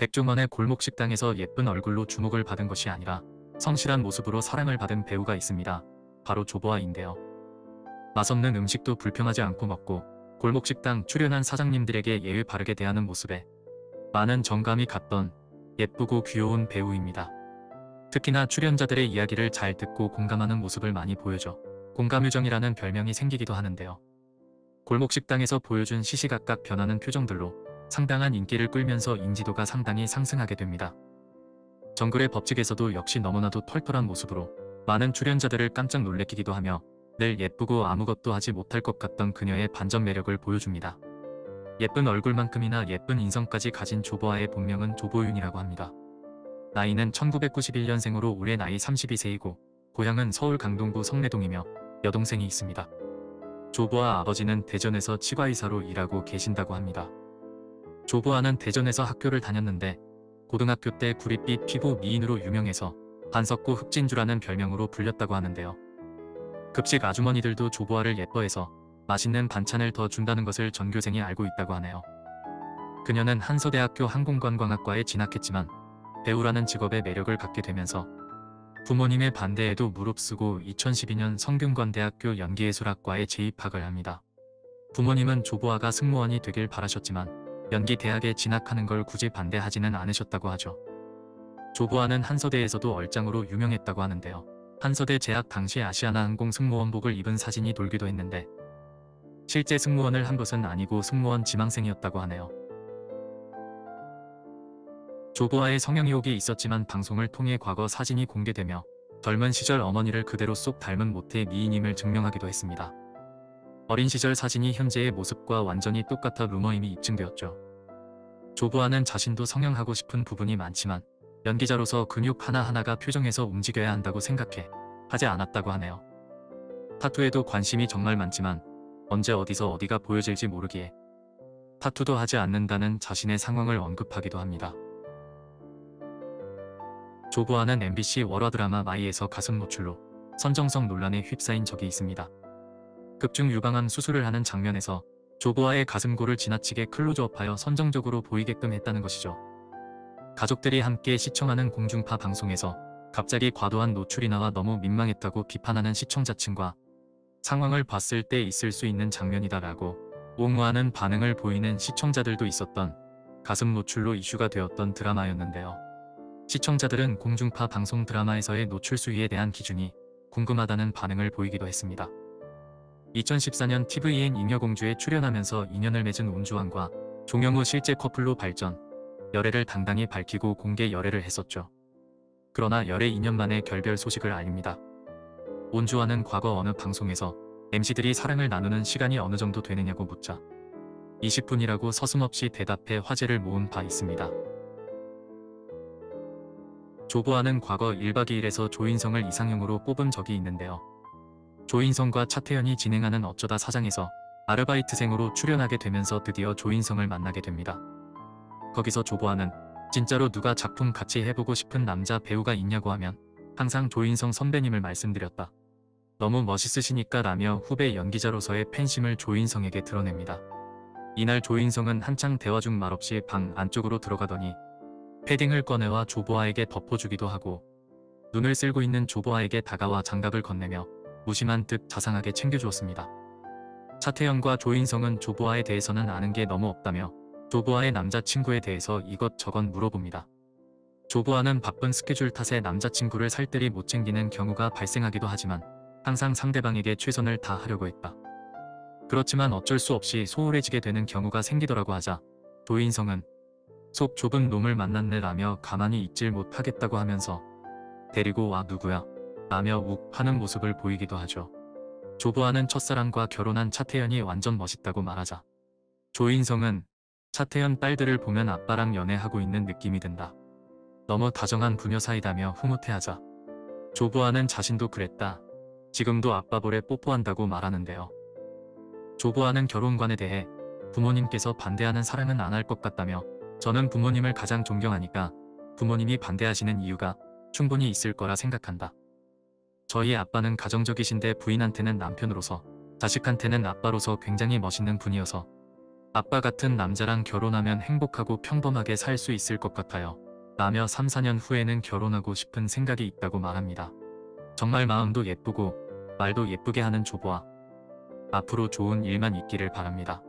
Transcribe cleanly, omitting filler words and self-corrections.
백종원의 골목식당에서 예쁜 얼굴로 주목을 받은 것이 아니라 성실한 모습으로 사랑을 받은 배우가 있습니다. 바로 조보아인데요. 맛없는 음식도 불평하지 않고 먹고 골목식당 출연한 사장님들에게 예의 바르게 대하는 모습에 많은 정감이 갔던 예쁘고 귀여운 배우입니다. 특히나 출연자들의 이야기를 잘 듣고 공감하는 모습을 많이 보여줘 공감요정이라는 별명이 생기기도 하는데요. 골목식당에서 보여준 시시각각 변하는 표정들로 상당한 인기를 끌면서 인지도가 상당히 상승하게 됩니다. 정글의 법칙에서도 역시 너무나도 털털한 모습으로 많은 출연자들을 깜짝 놀래키기도 하며 늘 예쁘고 아무것도 하지 못할 것 같던 그녀의 반전 매력을 보여줍니다. 예쁜 얼굴만큼이나 예쁜 인성까지 가진 조보아의 본명은 조보윤이라고 합니다. 나이는 1991년생으로 올해 나이 32세이고 고향은 서울 강동구 성내동이며 여동생이 있습니다. 조보아 아버지는 대전에서 치과의사로 일하고 계신다고 합니다. 조보아는 대전에서 학교를 다녔는데 고등학교 때 구릿빛 피부 미인으로 유명해서 반석구 흑진주라는 별명으로 불렸다고 하는데요. 급식 아주머니들도 조보아를 예뻐해서 맛있는 반찬을 더 준다는 것을 전교생이 알고 있다고 하네요. 그녀는 한서대학교 항공관광학과에 진학했지만 배우라는 직업에 매력을 갖게 되면서 부모님의 반대에도 무릅쓰고 2012년 성균관대학교 연기예술학과에 재입학을 합니다. 부모님은 조보아가 승무원이 되길 바라셨지만 연기대학에 진학하는 걸 굳이 반대하지는 않으셨다고 하죠. 조보아는 한서대에서도 얼짱으로 유명했다고 하는데요. 한서대 재학 당시 아시아나항공 승무원복을 입은 사진이 돌기도 했는데 실제 승무원을 한 것은 아니고 승무원 지망생이었다고 하네요. 조보아의 성형의혹이 있었지만 방송을 통해 과거 사진이 공개되며 젊은 시절 어머니를 그대로 쏙 닮은 모태 미인임을 증명하기도 했습니다. 어린 시절 사진이 현재의 모습과 완전히 똑같아 루머임이 입증되었죠. 조보아는 자신도 성형하고 싶은 부분이 많지만 연기자로서 근육 하나하나가 표정에서 움직여야 한다고 생각해 하지 않았다고 하네요. 타투에도 관심이 정말 많지만 언제 어디서 어디가 보여질지 모르기에 타투도 하지 않는다는 자신의 상황을 언급하기도 합니다. 조보아는 MBC 월화드라마 마이에서 가슴 노출로 선정성 논란에 휩싸인 적이 있습니다. 급중 유방암 수술을 하는 장면에서 조보아의 가슴골을 지나치게 클로즈업하여 선정적으로 보이게끔 했다는 것이죠. 가족들이 함께 시청하는 공중파 방송에서 갑자기 과도한 노출이 나와 너무 민망했다고 비판하는 시청자층과 상황을 봤을 때 있을 수 있는 장면이다라고 옹호하는 반응을 보이는 시청자들도 있었던 가슴 노출로 이슈가 되었던 드라마였는데요. 시청자들은 공중파 방송 드라마에서의 노출 수위에 대한 기준이 궁금하다는 반응을 보이기도 했습니다. 2014년 tvN 잉여공주에 출연하면서 인연을 맺은 온주환과 종영후 실제 커플로 발전, 열애를 당당히 밝히고 공개 열애를 했었죠. 그러나 열애 2년 만에 결별 소식을 알립니다. 온주환은 과거 어느 방송에서 MC들이 사랑을 나누는 시간이 어느 정도 되느냐고 묻자 20분이라고 서슴없이 대답해 화제를 모은 바 있습니다. 조보아는 과거 1박 2일에서 조인성을 이상형으로 뽑은 적이 있는데요. 조인성과 차태현이 진행하는 어쩌다 사장에서 아르바이트생으로 출연하게 되면서 드디어 조인성을 만나게 됩니다. 거기서 조보아는 진짜로 누가 작품 같이 해보고 싶은 남자 배우가 있냐고 하면 항상 조인성 선배님을 말씀드렸다. 너무 멋있으시니까 라며 후배 연기자로서의 팬심을 조인성에게 드러냅니다. 이날 조인성은 한창 대화 중 말없이 방 안쪽으로 들어가더니 패딩을 꺼내와 조보아에게 덮어주기도 하고 눈을 쓸고 있는 조보아에게 다가와 장갑을 건네며 무심한 듯 자상하게 챙겨주었습니다. 차태현과 조인성은 조보아에 대해서는 아는 게 너무 없다며 조보아의 남자친구에 대해서 이것저것 물어봅니다. 조보아는 바쁜 스케줄 탓에 남자친구를 살뜰히 못 챙기는 경우가 발생하기도 하지만 항상 상대방에게 최선을 다하려고 했다. 그렇지만 어쩔 수 없이 소홀해지게 되는 경우가 생기더라고 하자 조인성은 속 좁은 놈을 만났네 라며 가만히 있질 못하겠다고 하면서 데리고 와 누구야? 라며 욱 하는 모습을 보이기도 하죠. 조보아는 첫사랑과 결혼한 차태현이 완전 멋있다고 말하자 조인성은 차태현 딸들을 보면 아빠랑 연애하고 있는 느낌이 든다. 너무 다정한 부녀 사이다며 흐뭇해하자 조보아는 자신도 그랬다. 지금도 아빠 볼에 뽀뽀한다고 말하는데요. 조보아는 결혼관에 대해 부모님께서 반대하는 사랑은 안 할 것 같다며 저는 부모님을 가장 존경하니까 부모님이 반대하시는 이유가 충분히 있을 거라 생각한다. 저희 아빠는 가정적이신데 부인한테는 남편으로서 자식한테는 아빠로서 굉장히 멋있는 분이어서 아빠 같은 남자랑 결혼하면 행복하고 평범하게 살 수 있을 것 같아요. 라며 3, 4년 후에는 결혼하고 싶은 생각이 있다고 말합니다. 정말 마음도 예쁘고 말도 예쁘게 하는 조보아. 앞으로 좋은 일만 있기를 바랍니다.